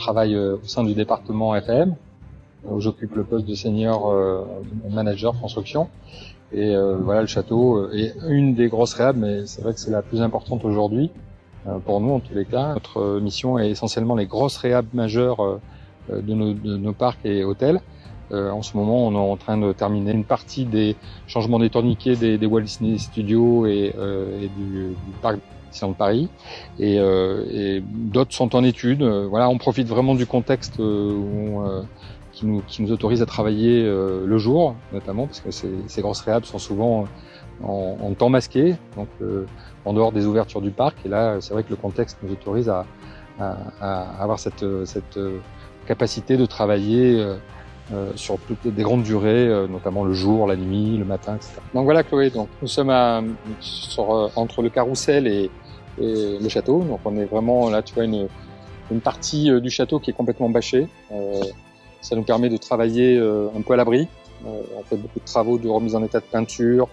travaille au sein du département FM, où j'occupe le poste de senior manager construction. Et voilà, le château est une des grosses réhab, mais c'est vrai que c'est la plus importante aujourd'hui pour nous en tous les cas. Notre mission est essentiellement les grosses réhab majeures de nos parcs et hôtels. En ce moment, on est en train de terminer une partie des changements des tourniquets des Walt Disney Studios et du parc Disneyland Paris, et d'autres sont en étude. Voilà, on profite vraiment du contexte qui nous autorise à travailler le jour, notamment parce que ces grosses réhab sont souvent en temps masqué, donc en dehors des ouvertures du parc. Et là, c'est vrai que le contexte nous autorise à avoir cette capacité de travailler sur toutes des grandes durées, notamment le jour, la nuit, le matin, etc. Donc voilà, Chloé, donc nous sommes entre le carrousel et le château. Donc on est vraiment là, tu vois, une partie du château qui est complètement bâchée. Ça nous permet de travailler un peu à l'abri. On fait beaucoup de travaux de remise en état de peinture,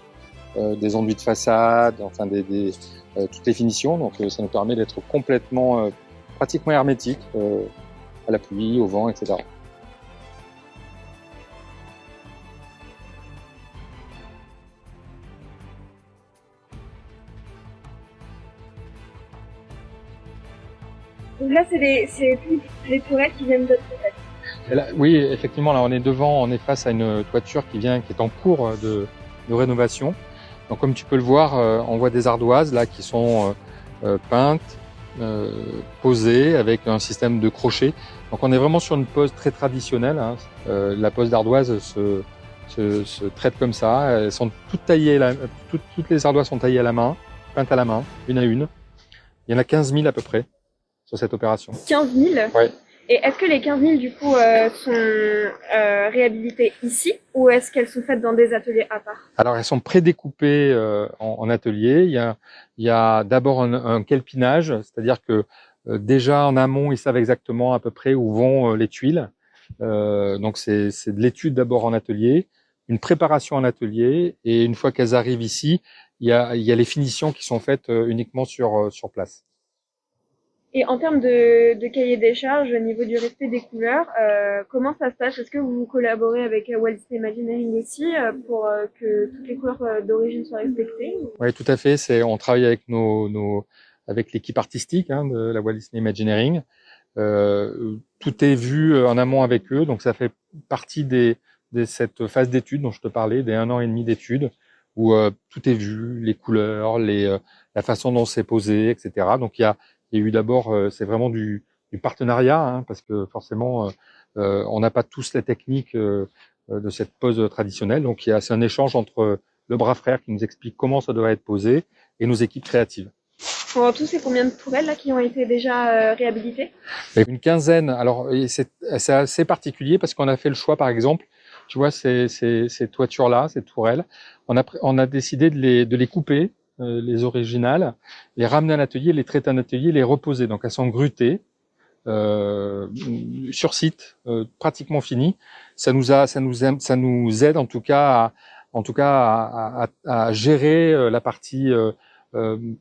des enduits de façade, enfin toutes les finitions. Donc ça nous permet d'être complètement, pratiquement hermétique à la pluie, au vent, etc. Donc là, c'est les toilettes qui viennent d'autre côté. Là, oui, effectivement, là, on est face à une toiture qui est en cours de rénovation. Donc, comme tu peux le voir, on voit des ardoises là qui sont peintes, posées avec un système de crochet. Donc, on est vraiment sur une pose très traditionnelle. Hein. La pose d'ardoise se traite comme ça. Elles sont toutes taillées, toutes les ardoises sont taillées à la main, peintes à la main, une à une. Il y en a 15 000 à peu près sur cette opération. 15 000 ? Ouais. Et est-ce que les 15 000 du coup sont réhabilitées ici, ou est-ce qu'elles sont faites dans des ateliers à part? Alors elles sont prédécoupées en atelier. Il y a d'abord un kelpinage, c'est-à-dire que déjà en amont ils savent exactement à peu près où vont les tuiles. Donc c'est de l'étude d'abord en atelier, une préparation en atelier, et une fois qu'elles arrivent ici, il y a les finitions qui sont faites uniquement sur place. Et en termes de cahier des charges, au niveau du respect des couleurs, comment ça se passe? Est-ce que vous collaborez avec Walt Disney Imagineering aussi pour que toutes les couleurs d'origine soient respectées? Oui, tout à fait. On travaille avec avec l'équipe artistique de la Walt Disney Imagineering. Tout est vu en amont avec eux, donc ça fait partie de cette phase d'étude dont je te parlais, des 1 an et demi d'études, où tout est vu, les couleurs, la façon dont c'est posé, etc. Donc il y a eu d'abord, c'est vraiment du partenariat, parce que forcément, on n'a pas tous la technique de cette pose traditionnelle. Donc c'est un échange entre le bras frère qui nous explique comment ça doit être posé et nos équipes créatives. En tout, c'est combien de tourelles là qui ont été déjà réhabilitées? Une quinzaine. Alors c'est assez particulier parce qu'on a fait le choix, par exemple, tu vois ces toitures-là, ces tourelles, on a décidé de les couper, les originales, les ramener à l'atelier, les traiter en atelier, les reposer. Donc elles sont grutées sur site, pratiquement finies. Ça nous aide en tout cas à gérer la partie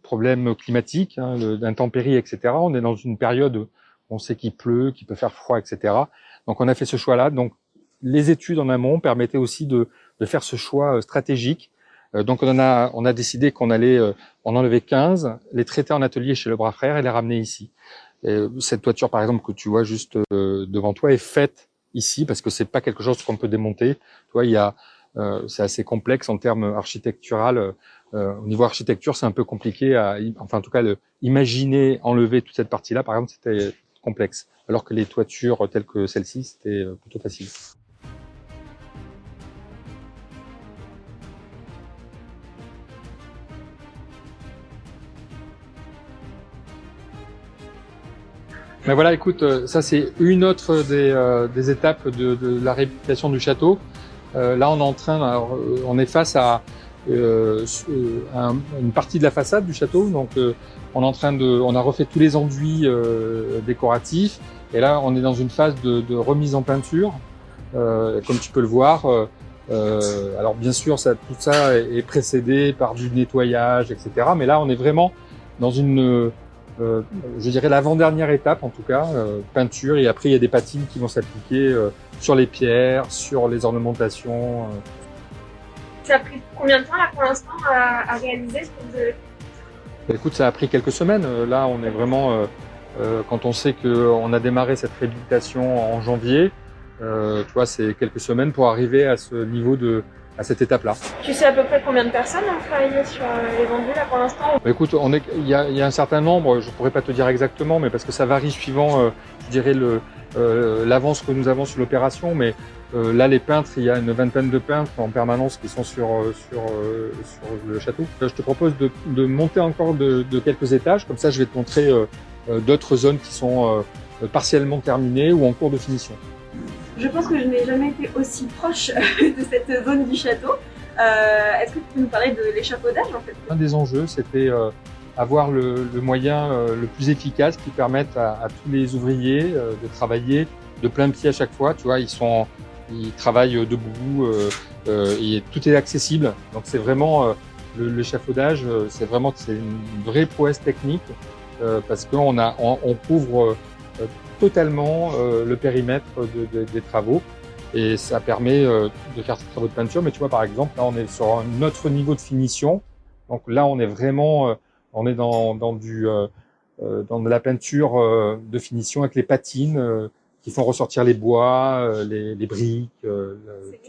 problèmes climatiques, d'intempéries, etc. On est dans une période où on sait qu'il pleut, qu'il peut faire froid, etc. Donc on a fait ce choix-là. Donc les études en amont permettaient aussi de faire ce choix stratégique. Donc on a décidé qu'on allait en enlever 15, les traiter en atelier chez le bras frère et les ramener ici. Et cette toiture, par exemple, que tu vois juste devant toi, est faite ici parce que c'est pas quelque chose qu'on peut démonter. Tu vois, c'est assez complexe en termes architectural. Au niveau architecture, c'est un peu compliqué en tout cas, imaginer enlever toute cette partie-là, par exemple, c'était complexe. Alors que les toitures telles que celle-ci, c'était plutôt facile. Mais voilà, écoute, ça c'est une autre des étapes de la réhabilitation du château. Là, on est face à une partie de la façade du château. Donc, on a refait tous les enduits décoratifs. Et là, on est dans une phase de remise en peinture. Comme tu peux le voir. Alors, bien sûr, tout ça est précédé par du nettoyage, etc. Mais là, on est vraiment dans une je dirais l'avant-dernière étape en tout cas, peinture, et après il y a des patines qui vont s'appliquer sur les pierres, sur les ornementations. Ça a pris combien de temps là pour l'instant à réaliser ce que vous avez fait? Écoute, ça a pris quelques semaines. Là, on est vraiment, quand on sait qu'on a démarré cette réhabilitation en janvier, tu vois, c'est quelques semaines pour arriver à ce niveau à cette étape-là. Tu sais à peu près combien de personnes ont travaillé sur les vendus là pour l'instant? Écoute, il y a un certain nombre, je pourrais pas te dire exactement, mais parce que ça varie suivant, je dirais, l'avance que nous avons sur l'opération, mais là, les peintres, il y a une vingtaine de peintres en permanence qui sont sur le château. Je te propose de monter encore de quelques étages, comme ça je vais te montrer d'autres zones qui sont partiellement terminées ou en cours de finition. Je pense que je n'ai jamais été aussi proche de cette zone du château. Est-ce que tu peux nous parler de l'échafaudage en fait? Un des enjeux, c'était avoir le moyen le plus efficace qui permette à tous les ouvriers de travailler de plein pied à chaque fois. Tu vois, ils travaillent debout et tout est accessible. Donc c'est vraiment l'échafaudage, c'est une vraie prouesse technique parce qu'on couvre totalement le périmètre des travaux et ça permet de faire ces travaux de peinture. Mais tu vois, par exemple, là on est sur un autre niveau de finition. Donc là on est vraiment on est dans de la peinture de finition avec les patines qui font ressortir les bois, les briques.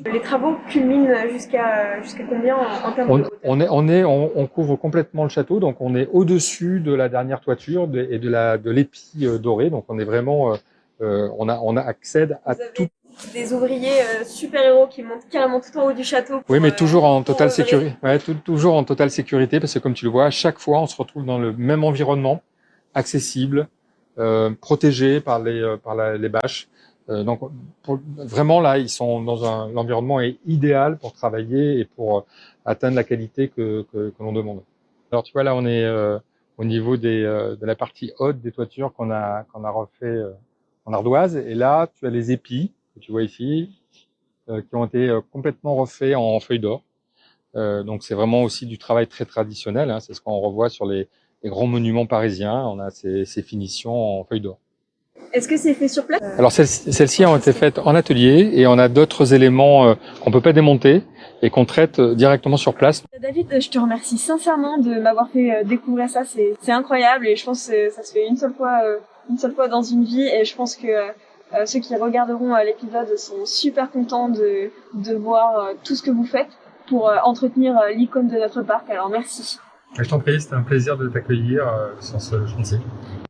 Les travaux culminent jusqu'à combien en termes de hauteur? On couvre complètement le château, donc on est au-dessus de la dernière toiture et de l'épi doré. Donc on est vraiment, on accède à tout. Des ouvriers super-héros qui montent carrément tout en haut du château. Oui, mais toujours en totale sécurité. Ouais, toujours en totale sécurité, parce que comme tu le vois, à chaque fois, on se retrouve dans le même environnement, accessible, protégé par les bâches. Donc vraiment là, ils sont dans l'environnement est idéal pour travailler et pour atteindre la qualité que l'on demande. Alors tu vois là, on est au niveau de la partie haute des toitures qu'on a refait en ardoise, et là tu as les épis que tu vois ici qui ont été complètement refaits en feuilles d'or. Donc c'est vraiment aussi du travail très traditionnel, hein, c'est ce qu'on revoit sur les grands monuments parisiens. On a ces finitions en feuilles d'or. Est-ce que c'est fait sur place? Alors celles-ci ont été faites en atelier et on a d'autres éléments qu'on peut pas démonter et qu'on traite directement sur place. David, je te remercie sincèrement de m'avoir fait découvrir ça. C'est incroyable et je pense que ça se fait une seule fois dans une vie, et je pense que ceux qui regarderont l'épisode sont super contents de voir tout ce que vous faites pour entretenir l'icône de notre parc. Alors merci. Je t'en prie, c'était un plaisir de t'accueillir sur ce chantier.